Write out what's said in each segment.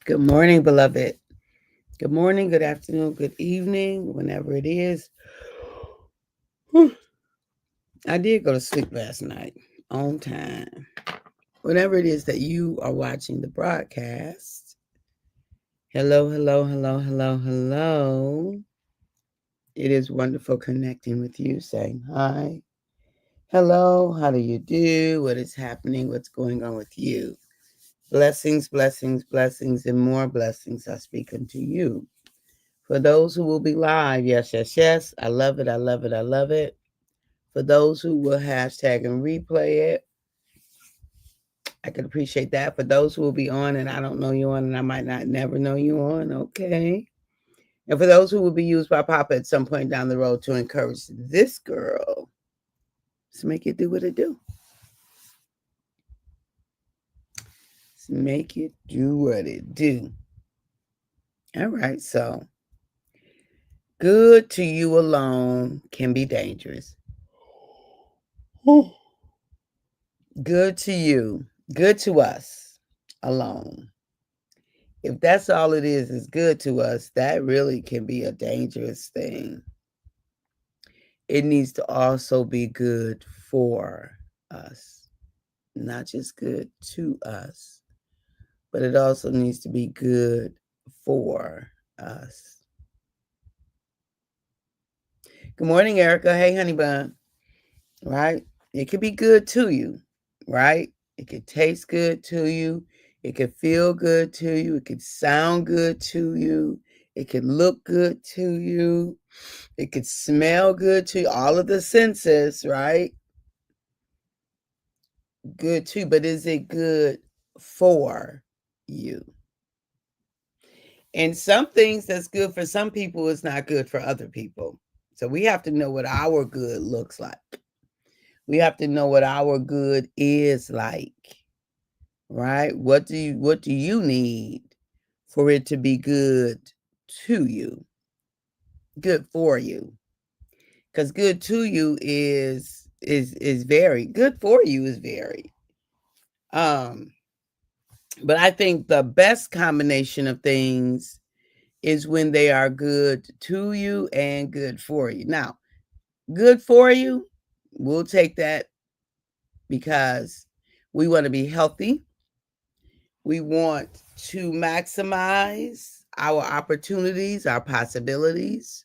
Good morning, beloved. Good morning, good afternoon, good evening, whenever it is. Whew. I did go to sleep last night on time. Whenever it is that you are watching the broadcast, hello, hello, hello, hello, hello. It is wonderful connecting with you, saying hi. Hello, how do you do? What is happening? What's going on with you? Blessings, blessings, blessings, and more blessings I speak unto you. For those who will be live, yes, yes, yes. I love it. I love it. I love it. For those who will hashtag and replay it, I can appreciate that. For those who will be on and I don't know you on and I might not never know you on, okay. And for those who will be used by Papa at some point down the road to encourage this girl to make it do what it do. To make it do what it do. All right, so good to you alone can be dangerous. Good to you, good to us alone. If that's all it is good to us, that really can be a dangerous thing. It needs to also be good for us, not just good to us, but it also needs to be good for us. Good morning, Erica. Hey, honey bun. Right? It could be good to you, right? It could taste good to you. It could feel good to you. It could sound good to you. It could look good to you. It could smell good to you. All of the senses, right? Good too. But is it good for you? And some things that's good for some people is not good for other people. So we have to know what our good looks like. We have to know what our good is like. Right? What do you need for it to be good to you? Good for you. Cuz good to you is very good for you is very. Um but I think the best combination of things is when they are good to you and good for you. Now, good for you, we'll take that because we want to be healthy. We want to maximize our opportunities, our possibilities.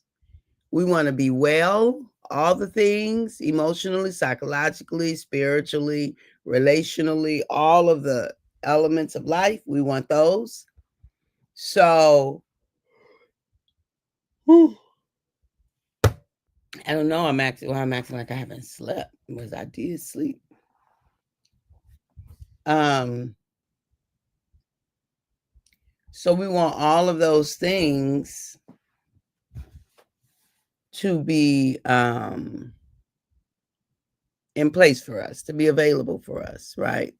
We want to be well, all the things emotionally, psychologically, spiritually, relationally, all of the elements of life. We want those. So, whew, I don't know. I'm acting like I haven't slept because I did sleep. Um, so we want all of those things to be in place for us, to be available for us, right?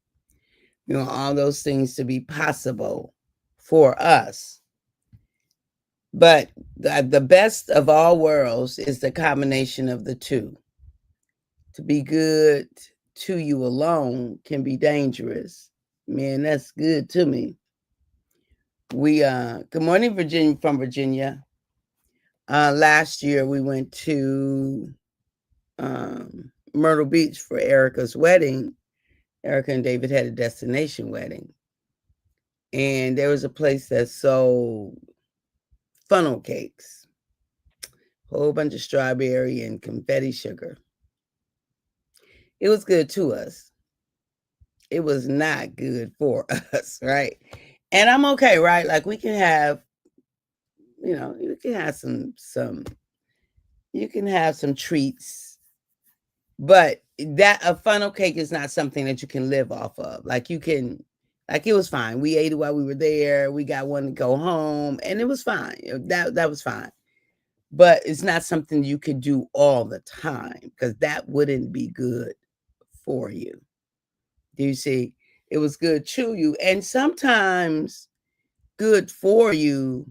We want all those things to be possible for us. But the best of all worlds is the combination of the two. To be good to you alone can be dangerous. Man, that's good to me. Good morning, Virginia from Virginia. Last year we went to Myrtle Beach for Erica's wedding. Erica and David had a destination wedding. And there was a place that sold funnel cakes, a whole bunch of strawberry and confetti sugar. It was good to us. It was not good for us, right? And I'm okay, right? Like we can have, you can have some you can have some treats, but that a funnel cake is not something that you can live off of. Like it was fine. We ate it while we were there. We got one to go home, and it was fine. That was fine. But it's not something you could do all the time because that wouldn't be good for you. Do you see? It was good to you, and sometimes good for you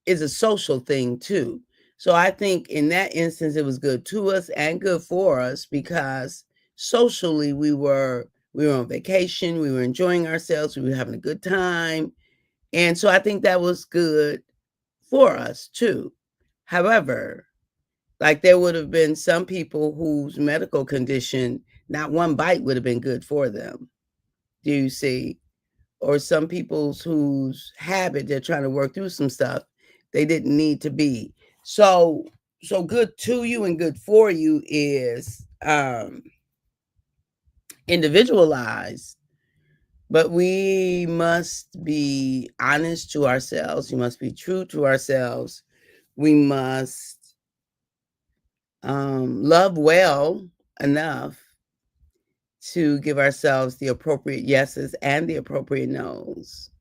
is a social thing too. So I think in that instance, it was good to us and good for us because socially we were on vacation, we were enjoying ourselves, we were having a good time. And so I think that was good for us too. However, like there would have been some people whose medical condition, not one bite would have been good for them. Do you see? Or some people's whose habit, they're trying to work through some stuff they didn't need to be. So good to you and good for you is individualized, but we must be honest to ourselves. We must be true to ourselves. We must love well enough to give ourselves the appropriate yeses and the appropriate nos.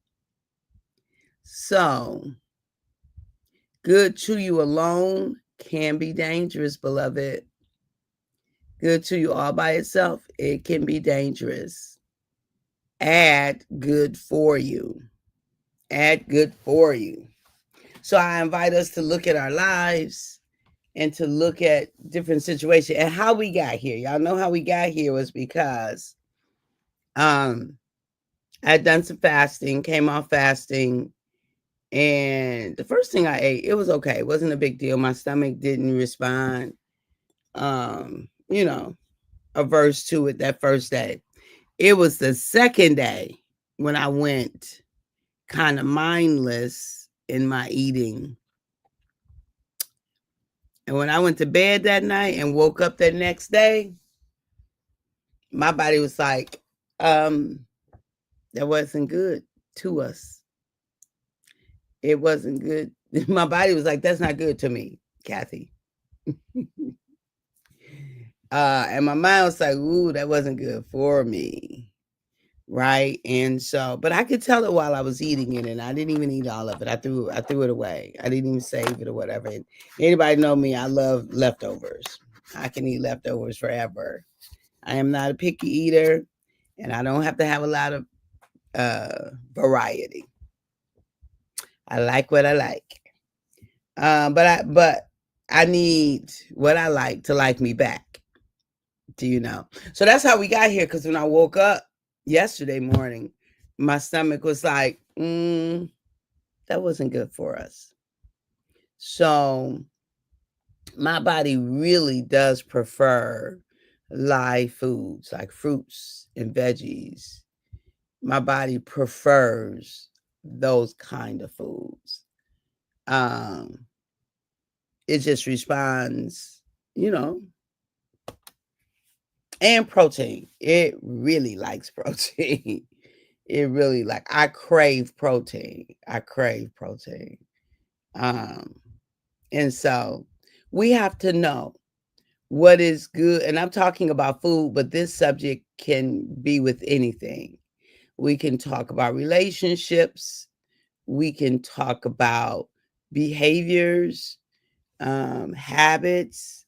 So, good to you alone can be dangerous, beloved. Good to you all by itself, it can be dangerous. Add good for you. Add good for you. So I invite us to look at our lives and to look at different situations and how we got here. Y'all know how we got here was because I had done some fasting, came off fasting, and the first thing I ate, it was okay. It wasn't a big deal. My stomach didn't respond, you know, averse to it that first day. It was the second day when I went kind of mindless in my eating. And when I went to bed that night and woke up that next day, my body was like, that wasn't good to us. It wasn't good. My body was like, that's not good to me, Kathy. And my mind was like, ooh, that wasn't good for me. Right. And so, but I could tell it while I was eating it, and I didn't even eat all of it. I threw it away. I didn't even save it or whatever. And anybody know me, I love leftovers. I can eat leftovers forever. I am not a picky eater, and I don't have to have a lot of variety. I like what I like. But I need what I like to like me back. Do you know? So that's how we got here. Because when I woke up yesterday morning, my stomach was like, that wasn't good for us. So my body really does prefer live foods like fruits and veggies. My body prefers those kind of foods. It just responds, and protein. It really likes protein. It really I crave protein. And so we have to know what is good. And I'm talking about food, but this subject can be with anything. We can talk about relationships. We can talk about behaviors, habits.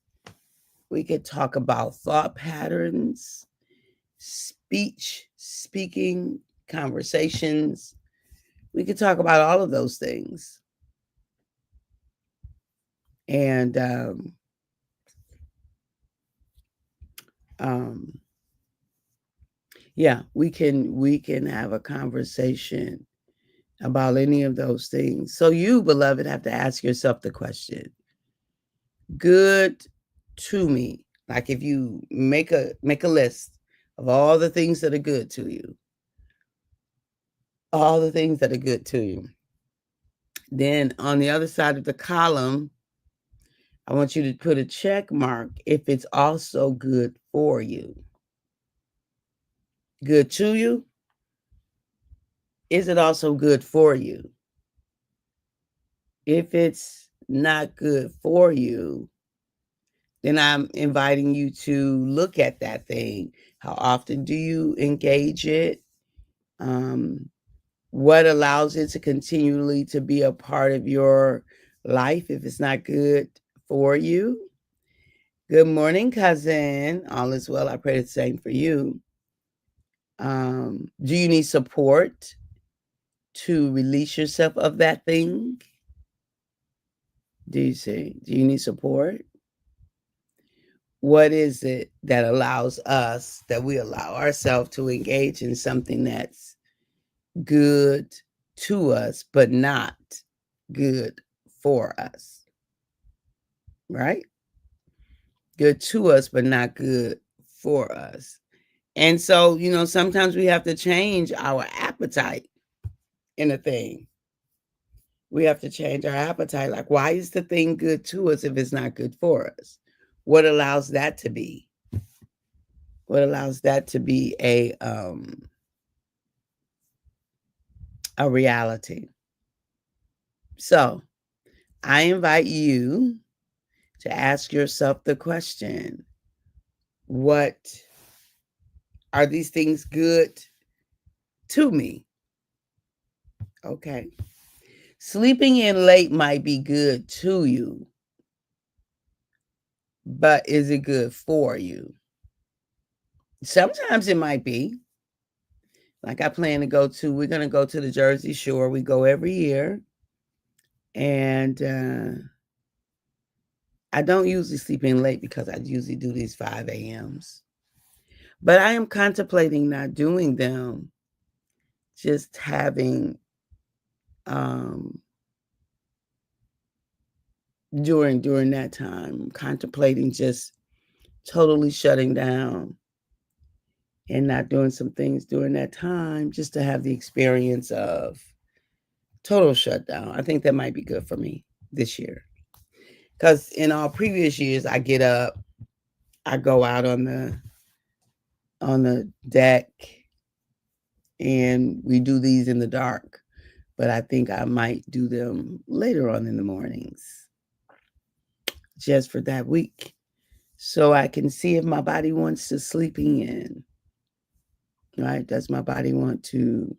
We could talk about thought patterns, speaking, conversations. We could talk about all of those things. And yeah, we can have a conversation about any of those things. So you, beloved, have to ask yourself the question, good to me. Like if you make a list of all the things that are good to you, then on the other side of the column, I want you to put a check mark if it's also good for you. Good to you? Is it also good for you? If it's not good for you, then I'm inviting you to look at that thing. How often do you engage it? What allows it to continually to be a part of your life if it's not good for you? Good morning, cousin. All is well. I pray the same for you. Do you need support to release yourself of that thing? Do you need support? What is it that we allow ourselves to engage in something that's good to us, but not good for us, right? Good to us, but not good for us. And so, sometimes we have to change our appetite in a thing. We have to change our appetite. Like, why is the thing good to us if it's not good for us? What allows that to be? What allows that to be a reality? So, I invite you to ask yourself the question, what are these things good to me? Okay. Sleeping in late might be good to you, but is it good for you? Sometimes it might be. Like we're going to go to the Jersey Shore. We go every year. And I don't usually sleep in late because I usually do these 5 a.m.s. But I am contemplating not doing them, just having during that time, contemplating just totally shutting down and not doing some things during that time, just to have the experience of total shutdown. I think that might be good for me this year. Because in all previous years, I get up, I go out on the deck, and we do these in the dark. But I think I might do them later on in the mornings, just for that week, so I can see if my body wants to sleeping in. Right? Does my body want to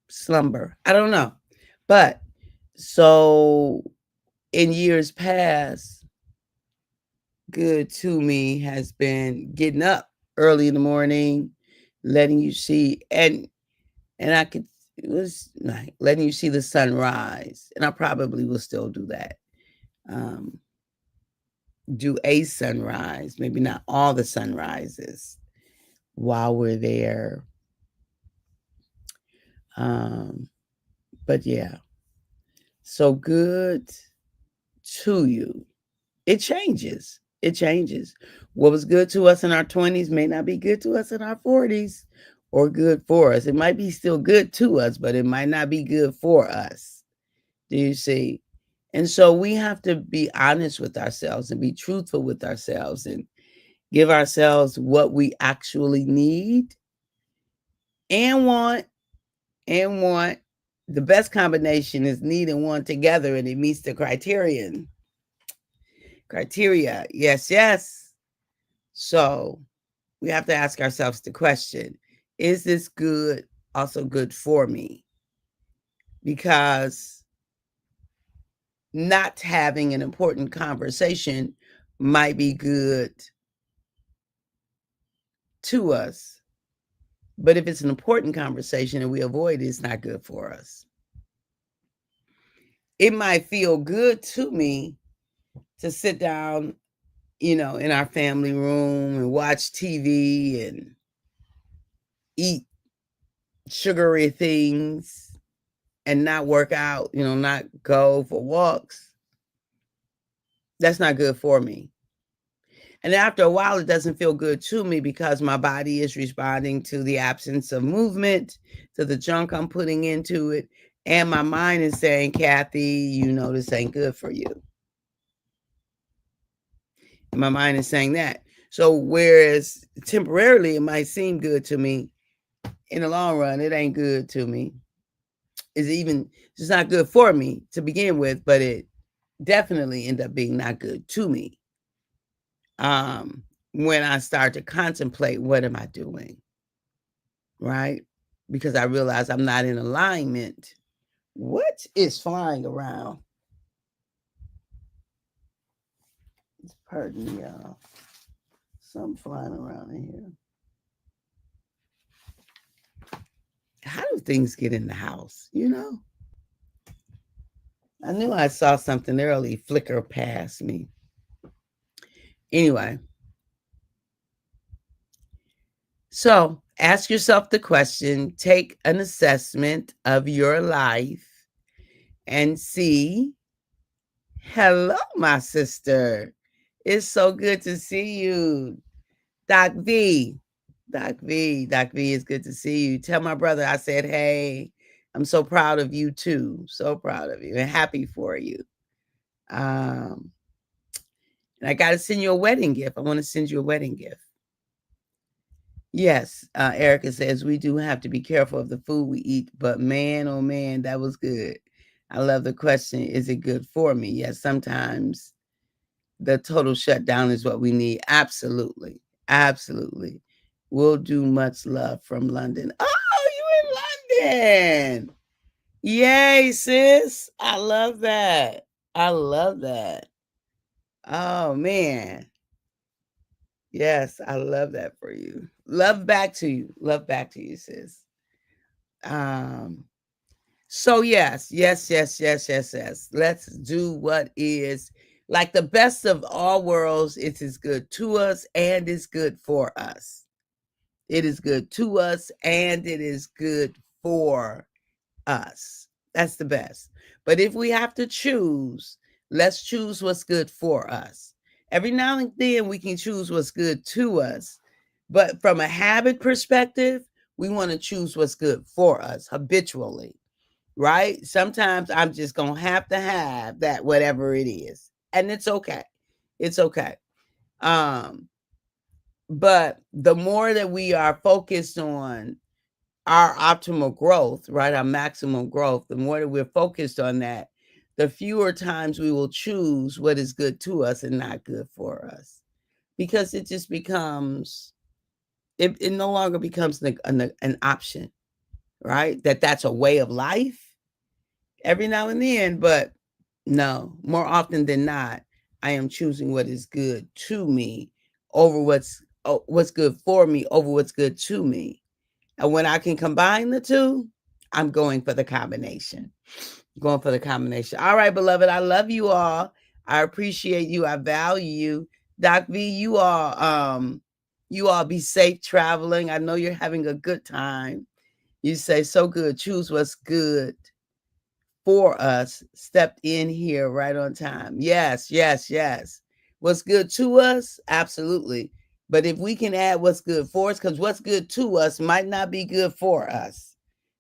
slumber? I don't know. But so in years past, good to me has been getting up early in the morning, letting you see, and it was like letting you see the sunrise. And I probably will still do that. Do a sunrise, maybe not all the sunrises while we're there. But yeah, so good to you. It changes. It changes. What was good to us in our 20s may not be good to us in our 40s or good for us. It might be still good to us, but it might not be good for us. Do you see? And so we have to be honest with ourselves and be truthful with ourselves and give ourselves what we actually need and want. The best combination is need and want together, and it meets the criteria. Yes. So we have to ask ourselves the question, is this good, also good for me? Because not having an important conversation might be good to us, but if it's an important conversation and we avoid it, it's not good for us. It might feel good to me to sit down, in our family room and watch TV and eat sugary things and not work out, not go for walks. That's not good for me. And after a while, it doesn't feel good to me because my body is responding to the absence of movement, to the junk I'm putting into it. And my mind is saying, Kathy, this ain't good for you. My mind is saying that. So whereas temporarily it might seem good to me, in the long run, it ain't good to me. It's not good for me to begin with, but it definitely end up being not good to me. When I start to contemplate, what am I doing? Right? Because I realize I'm not in alignment. What is flying around? Pardon me, y'all. Something flying around in here. How do things get in the house? I knew I saw something early flicker past me. Anyway. So ask yourself the question, take an assessment of your life and see. Hello, my sister. It's so good to see you. Doc V. Doc V, it's good to see you. Tell my brother I said, hey, I'm so proud of you too. So proud of you and happy for you. And I got to send you a wedding gift. I want to send you a wedding gift. Yes, Erica says we do have to be careful of the food we eat, but man, oh man, that was good. I love the question, is it good for me? Yes, sometimes the total shutdown is what we need. Absolutely. Absolutely. We'll do much love from London. Oh, you in London. Yay, sis. I love that. I love that. Oh, man. Yes, I love that for you. Love back to you. Love back to you, sis. Um, so yes. Let's do what is like the best of all worlds. It is good to us and it's good for us. It is good to us and it is good for us. That's the best. But if we have to choose, let's choose what's good for us. Every now and then we can choose what's good to us. But from a habit perspective, we want to choose what's good for us habitually, right? Sometimes I'm just going to have that, whatever it is. And it's okay. It's okay. But the more that we are focused on our optimal growth, right? Our maximum growth, the more that we're focused on that, the fewer times we will choose what is good to us and not good for us. Because it just becomes, it no longer becomes an option, right? That's a way of life every now and then, but no, more often than not, I am choosing what is good to me over what's good for me over what's good to me. And when I can combine the two, I'm going for the combination. Going for the combination. All right, beloved. I love you all. I appreciate you. I value you. Doc V, you all be safe traveling. I know you're having a good time. You say so good. Choose what's good for us. Stepped in here right on time. Yes. What's good to us? Absolutely. But if we can add what's good for us, because what's good to us might not be good for us.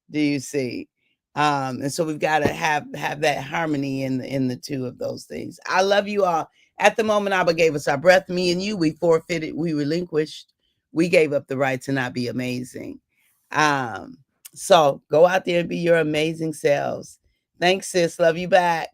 Do you see? And so we've got to have that harmony in the two of those things. I love you all. At the moment, Abba gave us our breath. Me and you, we forfeited, we relinquished, we gave up the right to not be amazing. So go out there and be your amazing selves. Thanks, sis. Love you back.